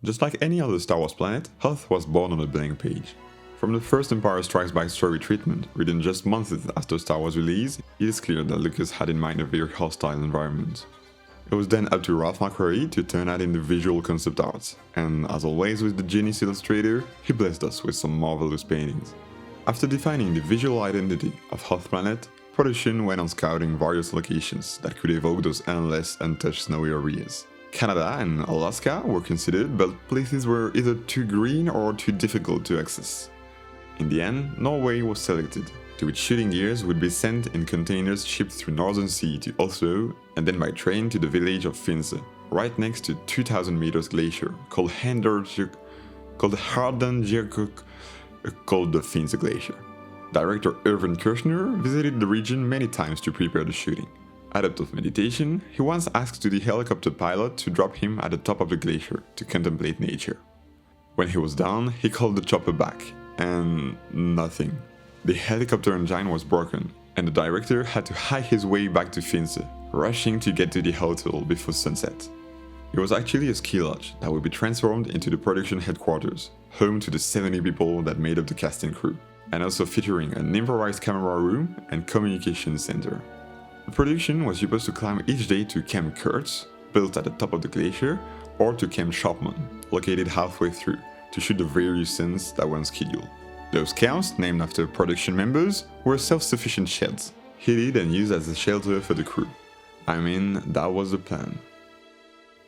Just like any other Star Wars planet, Hoth was born on a blank page. From the first Empire Strikes Back story treatment, written just months after Star Wars release, it is clear that Lucas had in mind a very hostile environment. It was then up to Ralph McQuarrie to turn that into visual concept art, and as always with the genius illustrator, he blessed us with some marvelous paintings. After defining the visual identity of Hoth Planet, production went on scouting various locations that could evoke those endless, untouched snowy areas. Canada and Alaska were considered, but places were either too green or too difficult to access. In the end, Norway was selected, to which shooting gears would be sent in containers shipped through Northern Sea to Oslo and then by train to the village of Finse, right next to 2,000 meters glacier called Hardangerkuk, called the Finse Glacier. Director Irvin Kershner visited the region many times to prepare the shooting. Adept of meditation, he once asked the helicopter pilot to drop him at the top of the glacier to contemplate nature. When he was done, he called the chopper back, and nothing. The helicopter engine was broken, and the director had to hike his way back to Finse, rushing to get to the hotel before sunset. It was actually a ski lodge that would be transformed into the production headquarters, home to the 70 people that made up the casting crew, and also featuring an improvised camera room and communication center. The production was supposed to climb each day to Camp Kurtz, built at the top of the glacier, or to Camp Sharpman, located halfway through, to shoot the various scenes that were on schedule. Those camps, named after production members, were self-sufficient sheds, heated and used as a shelter for the crew. I mean, that was the plan.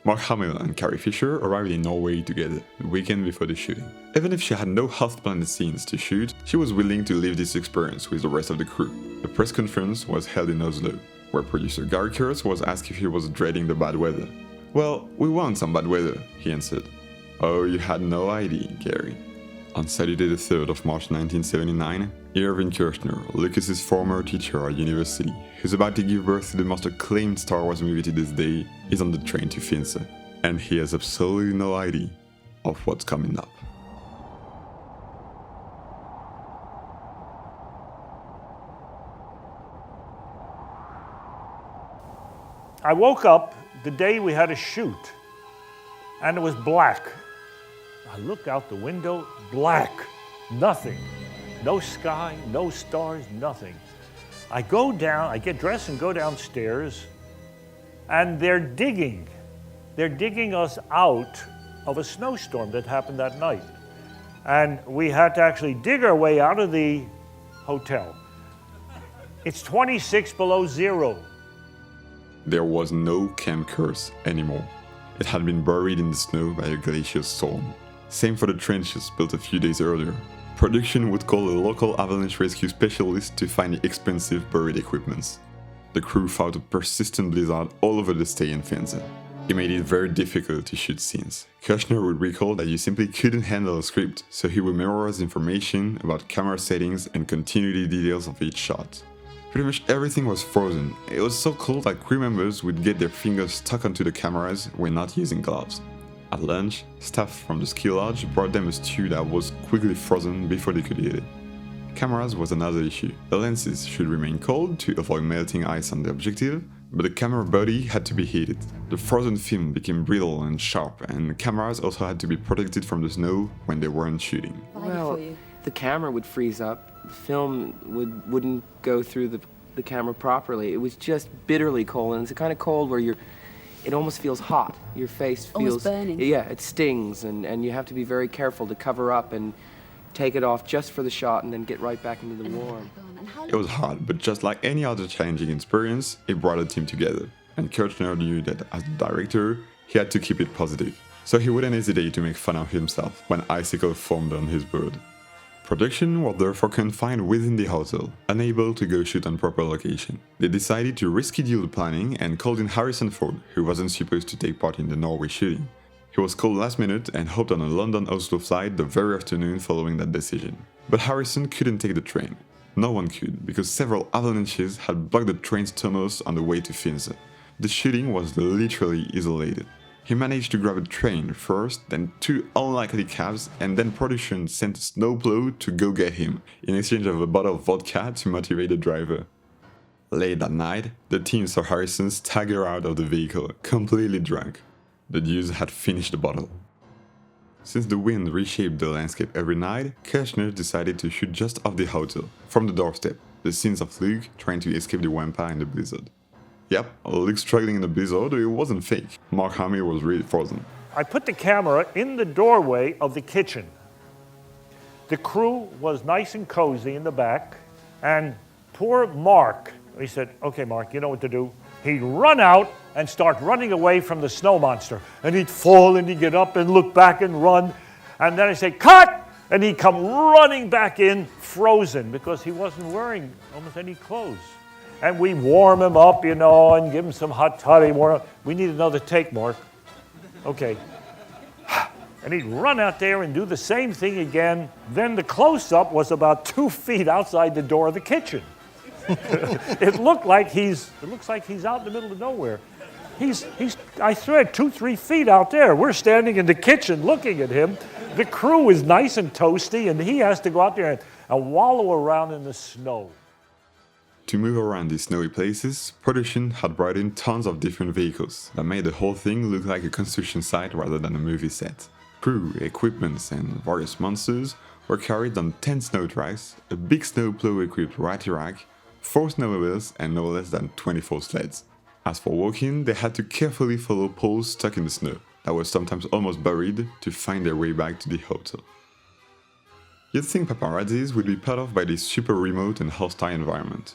Mark Hamill and Carrie Fisher arrived in Norway together the weekend before the shooting. Even if she had no Hoth Planet scenes to shoot, she was willing to live this experience with the rest of the crew. The press conference was held in Oslo, where producer Gary Kurtz was asked if he was dreading the bad weather. "Well, we want some bad weather," he answered. "Oh, you had no idea, Gary." On Saturday the 3rd of March 1979, Irvin Kershner, Lucas's former teacher at university, who's about to give birth to the most acclaimed Star Wars movie to this day, is on the train to Finse, and he has absolutely no idea of what's coming up. I woke up the day we had a shoot, and it was black. I look out the window, black, nothing. No sky, no stars, nothing. I go down, I get dressed and go downstairs, and they're digging. They're digging us out of a snowstorm that happened that night. And we had to actually dig our way out of the hotel. It's 26 below zero. There was no Camp Kurtz anymore. It had been buried in the snow by a glacial storm. Same for the trenches built a few days earlier. Production would call a local avalanche rescue specialist to find the expensive buried equipments. The crew fought a persistent blizzard all over the stay in Finse. It made it very difficult to shoot scenes. Kershner would recall that you simply couldn't handle a script, so he would memorize information about camera settings and continuity details of each shot. Pretty much everything was frozen. It was so cold that crew members would get their fingers stuck onto the cameras when not using gloves. At lunch, staff from the ski lodge brought them a stew that was quickly frozen before they could eat it. Cameras was another issue. The lenses should remain cold to avoid melting ice on the objective, but the camera body had to be heated. The frozen film became brittle and sharp, and cameras also had to be protected from the snow when they weren't shooting. Well, the camera would freeze up, the film wouldn't go through the camera properly. It was just bitterly cold, and it's the kind of cold where it almost feels hot. Your face feels... Almost burning. Yeah, it stings, and you have to be very careful to cover up and take it off just for the shot and then get right back into the warm. It was hard, but just like any other challenging experience, it brought a team together. And Kershner knew that as the director, he had to keep it positive. So he wouldn't hesitate to make fun of himself when icicles formed on his bird. Production was therefore confined within the hotel, unable to go shoot on proper location. They decided to reschedule the planning and called in Harrison Ford, who wasn't supposed to take part in the Norway shooting. He was called last minute and hopped on a London-Oslo flight the very afternoon following that decision. But Harrison couldn't take the train. No one could, because several avalanches had blocked the train's tunnels on the way to Finse. The shooting was literally isolated. He managed to grab a train first, then 2 unlikely cabs, and then production sent a snowplow to go get him, in exchange of a bottle of vodka to motivate the driver. Late that night, the team saw Harrison stagger out of the vehicle, completely drunk. The Jews had finished the bottle. Since the wind reshaped the landscape every night, Kirchner decided to shoot just off the hotel, from the doorstep, the scenes of Luke trying to escape the vampire in the blizzard. Yep, Luke struggling in the blizzard, it wasn't fake. Mark Hamill was really frozen. I put the camera in the doorway of the kitchen. The crew was nice and cozy in the back, and poor Mark, he said, okay, Mark, you know what to do. He'd run out and start running away from the snow monster. And he'd fall and he'd get up and look back and run. And then I'd say, cut! And he'd come running back in, frozen, because he wasn't wearing almost any clothes. And we warm him up, you know, and give him some hot toddy. We need another take, Mark. Okay. And he'd run out there and do the same thing again. Then the close-up was about 2 feet outside the door of the kitchen. It looks like he's out in the middle of nowhere. I swear, 2-3 feet out there. We're standing in the kitchen looking at him. The crew is nice and toasty, and he has to go out there and wallow around in the snow. To move around these snowy places, production had brought in tons of different vehicles that made the whole thing look like a construction site rather than a movie set. Crew, equipments, and various monsters were carried on 10 snow tracks, a big snowplow-equipped ratty rack, 4 snowmobiles, and no less than 24 sleds. As for walking, they had to carefully follow poles stuck in the snow, that were sometimes almost buried, to find their way back to the hotel. You'd think paparazzis would be put off by this super remote and hostile environment.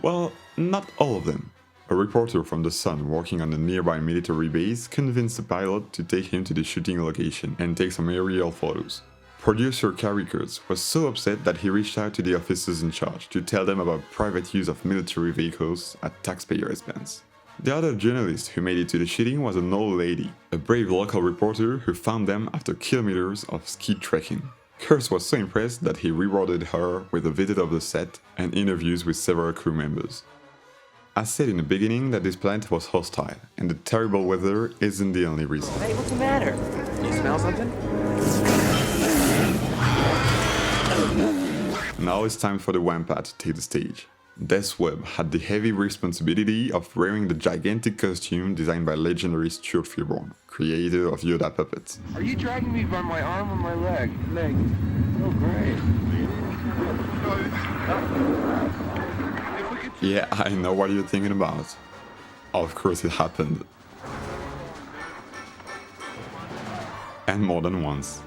Well, not all of them. A reporter from The Sun working on a nearby military base convinced the pilot to take him to the shooting location and take some aerial photos. Producer Cary Kurtz was so upset that he reached out to the officers in charge to tell them about private use of military vehicles at taxpayer expense. The other journalist who made it to the shooting was an old lady, a brave local reporter who found them after kilometers of ski trekking. Kurtz was so impressed that he rewarded her with a visit of the set and interviews with several crew members. I said in the beginning that this planet was hostile, and the terrible weather isn't the only reason. Hey, what's the matter? You smell something? Now it's time for the vampire to take the stage. Des Webb had the heavy responsibility of wearing the gigantic costume designed by legendary Stuart Freeborn, creator of Yoda puppets. Are you dragging me by my arm or my leg? Leg. Oh, great. Yeah, I know what you're thinking about. Of course it happened. And more than once.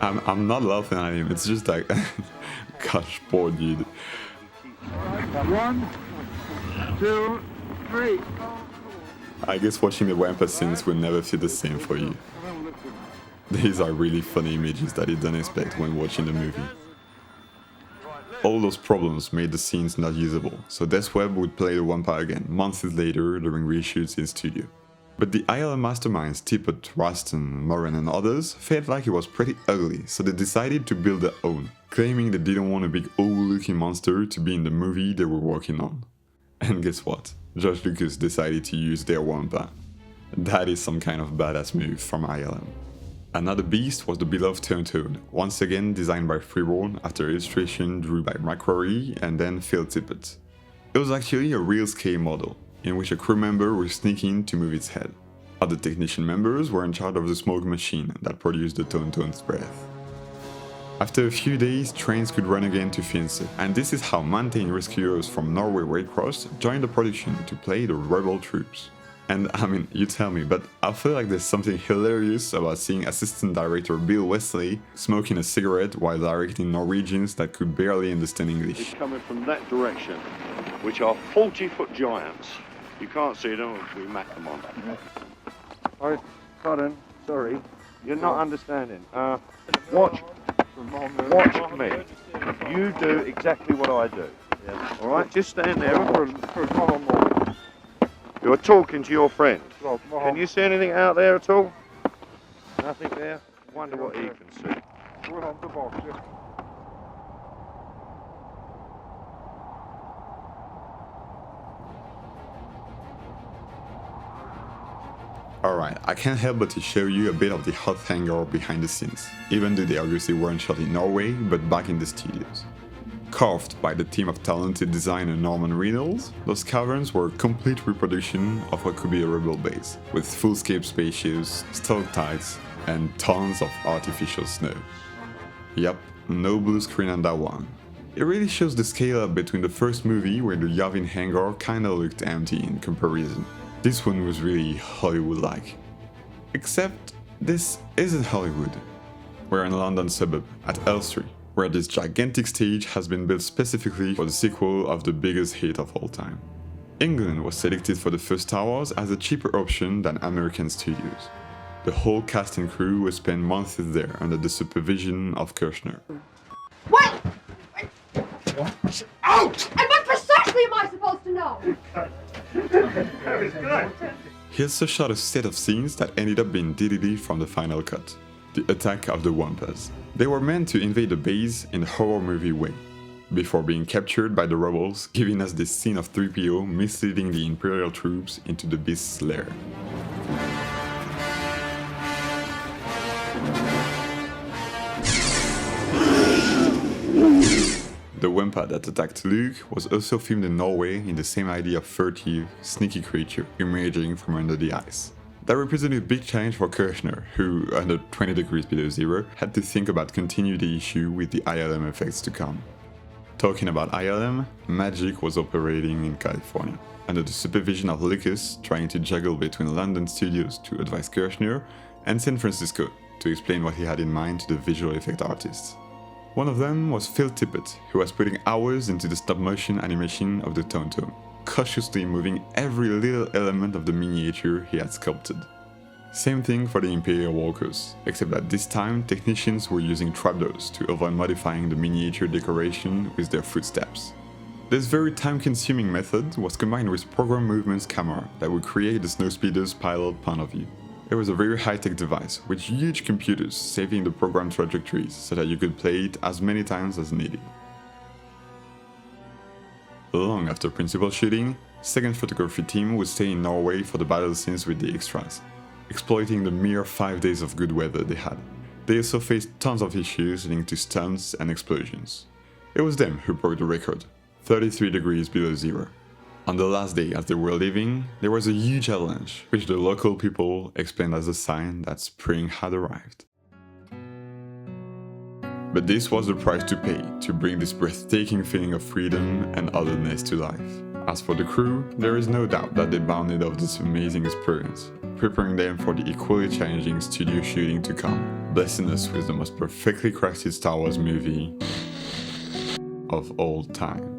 I'm not laughing at him, it's just like, gosh, poor dude. 1, 2, 3. I guess watching the vampire scenes will never feel the same for you. These are really funny images that you don't expect when watching the movie. All those problems made the scenes not usable, so Des Webb would play the vampire again months later during reshoots in studio. But the ILM masterminds Tippett, Raston, Moran and others felt like it was pretty ugly, so they decided to build their own, claiming they didn't want a big old-looking monster to be in the movie they were working on. And guess what? George Lucas decided to use their vampire. That is some kind of badass move from ILM. Another beast was the beloved Turn-Toad, once again designed by Freeborn after illustration drew by McQuarrie and then Phil Tippett. It was actually a real scale model, in which a crew member would sneak in to move its head. Other technician members were in charge of the smoke machine that produced the Turn-Toad's breath. After a few days, trains could run again to Finse, and this is how mountain rescuers from Norway Red Cross joined the production to play the rebel troops. And I mean, you tell me, but I feel like there's something hilarious about seeing assistant director Bill Wesley smoking a cigarette while directing Norwegians that could barely understand English. It's coming from that direction, which are 40-foot giants. You can't see them if we map them on. Pardon, sorry. You're not understanding. Watch me. You do exactly what I do. Yeah. All right, just stand there. For a moment. You're talking to your friend. Can you see anything out there at all? Nothing there? Wonder what he can see. Alright, I can't help but to show you a bit of the hot hangar behind the scenes, even though they obviously weren't shot in Norway, but back in the studios. Carved by the team of talented designer Norman Reynolds, those caverns were a complete reproduction of what could be a rebel base, with full-scape spaceships, stalactites, and tons of artificial snow. Yep, no blue screen on that one. It really shows the scale up between the first movie, where the Yavin hangar kinda looked empty in comparison. This one was really Hollywood-like. Except, this isn't Hollywood. We're in a London suburb, at Elstree, where this gigantic stage has been built specifically for the sequel of the biggest hit of all time. England was selected for the first Star Wars as a cheaper option than American studios. The whole cast and crew will spend months there under the supervision of Kirshner. What? Ouch! And what precisely am I supposed to know? He also shot a set of scenes that ended up being deleted from the final cut. The attack of the Wampas. They were meant to invade the base in a horror movie way, before being captured by the rebels, giving us this scene of 3PO misleading the Imperial troops into the Beast's lair. The Wampa that attacked Luke was also filmed in Norway in the same idea of furtive, sneaky creature emerging from under the ice. That represented a big challenge for Kirshner, who, under 20 degrees below zero, had to think about continuing the issue with the ILM effects to come. Talking about ILM, Magic was operating in California, under the supervision of Lucas, trying to juggle between London studios to advise Kirshner and San Francisco to explain what he had in mind to the visual effect artists. One of them was Phil Tippett, who was putting hours into the stop-motion animation of the Tauntaun, cautiously moving every little element of the miniature he had sculpted. Same thing for the Imperial Walkers, except that this time technicians were using trapdoors to avoid modifying the miniature decoration with their footsteps. This very time-consuming method was combined with program movements camera that would create the snowspeeder's pilot point of view. It was a very high-tech device, with huge computers saving the program trajectories so that you could play it as many times as needed. Long after principal shooting, second photography team would stay in Norway for the battle scenes with the extras, exploiting the mere 5 days of good weather they had. They also faced tons of issues linked to stunts and explosions. It was them who broke the record, 33 degrees below zero. On the last day as they were leaving, there was a huge avalanche, which the local people explained as a sign that spring had arrived. But this was the price to pay to bring this breathtaking feeling of freedom and otherness to life. As for the crew, there is no doubt that they bounded off this amazing experience, preparing them for the equally challenging studio shooting to come, blessing us with the most perfectly crafted Star Wars movie of all time.